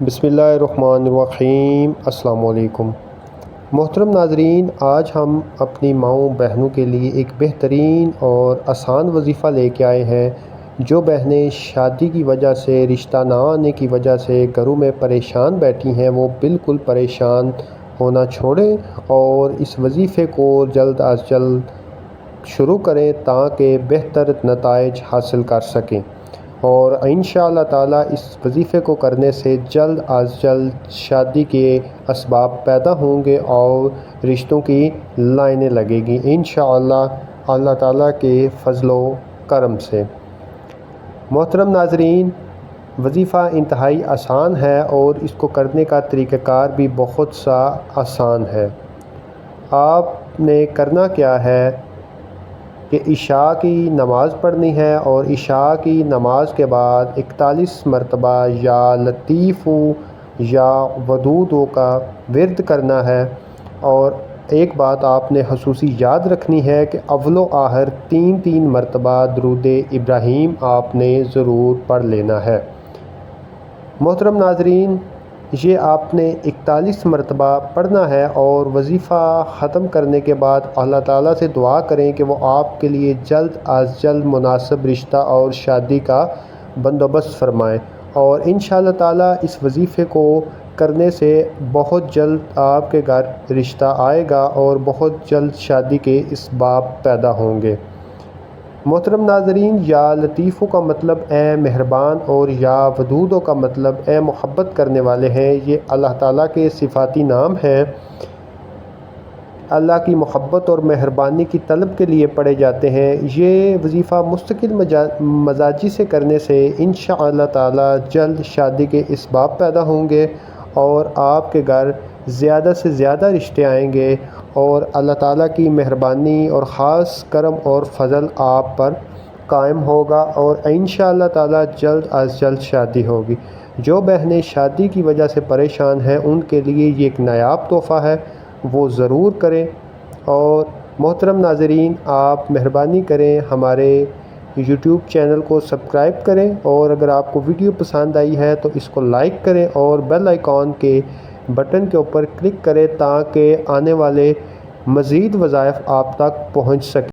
بسم اللہ الرحمن الرحیم۔ السلام علیکم محترم ناظرین، آج ہم اپنی ماؤں بہنوں کے لیے ایک بہترین اور آسان وظیفہ لے کے آئے ہیں۔ جو بہنیں شادی کی وجہ سے، رشتہ نہ آنے کی وجہ سے گھروں میں پریشان بیٹھی ہیں، وہ بالکل پریشان ہونا چھوڑیں اور اس وظیفے کو جلد از جلد شروع کریں تاکہ بہتر نتائج حاصل کر سکیں، اور انشاءاللہ تعالیٰ اس وظیفے کو کرنے سے جلد از جلد شادی کے اسباب پیدا ہوں گے اور رشتوں کی لائنیں لگے گی انشاءاللہ اللہ تعالیٰ کے فضل و کرم سے۔ محترم ناظرین، وظیفہ انتہائی آسان ہے اور اس کو کرنے کا طریقہ کار بھی بہت سا آسان ہے۔ آپ نے کرنا کیا ہے کہ عشاء کی نماز پڑھنی ہے، اور عشاء کی نماز کے بعد 41 مرتبہ یا لطیف یا ودود کا ورد کرنا ہے، اور ایک بات آپ نے خصوصی یاد رکھنی ہے کہ اول و آخر 3 مرتبہ درود ابراہیم آپ نے ضرور پڑھ لینا ہے۔ محترم ناظرین، یہ آپ نے 41 مرتبہ پڑھنا ہے، اور وظیفہ ختم کرنے کے بعد اللہ تعالیٰ سے دعا کریں کہ وہ آپ کے لیے جلد از جلد مناسب رشتہ اور شادی کا بندوبست فرمائیں، اور انشاءاللہ تعالیٰ اس وظیفے کو کرنے سے بہت جلد آپ کے گھر رشتہ آئے گا اور بہت جلد شادی کے اسباب پیدا ہوں گے۔ محترم ناظرین، یا لطیفوں کا مطلب اے مہربان اور یا ودودوں کا مطلب اے محبت کرنے والے ہیں۔ یہ اللہ تعالیٰ کے صفاتی نام ہیں، اللہ کی محبت اور مہربانی کی طلب کے لیے پڑھے جاتے ہیں۔ یہ وظیفہ مستقل مزاجی سے کرنے سے انشاءاللہ تعالیٰ جلد شادی کے اسباب پیدا ہوں گے اور آپ کے گھر زیادہ سے زیادہ رشتے آئیں گے، اور اللہ تعالیٰ کی مہربانی اور خاص کرم اور فضل آپ پر قائم ہوگا، اور انشاءاللہ تعالیٰ جلد از جلد شادی ہوگی۔ جو بہنیں شادی کی وجہ سے پریشان ہیں ان کے لیے یہ ایک نایاب تحفہ ہے، وہ ضرور کریں۔ اور محترم ناظرین، آپ مہربانی کریں ہمارے یوٹیوب چینل کو سبسکرائب کریں، اور اگر آپ کو ویڈیو پسند آئی ہے تو اس کو لائک کریں اور بیل آئیکن کے بٹن کے اوپر کلک کریں تاکہ آنے والے مزید وظائف آپ تک پہنچ سکیں۔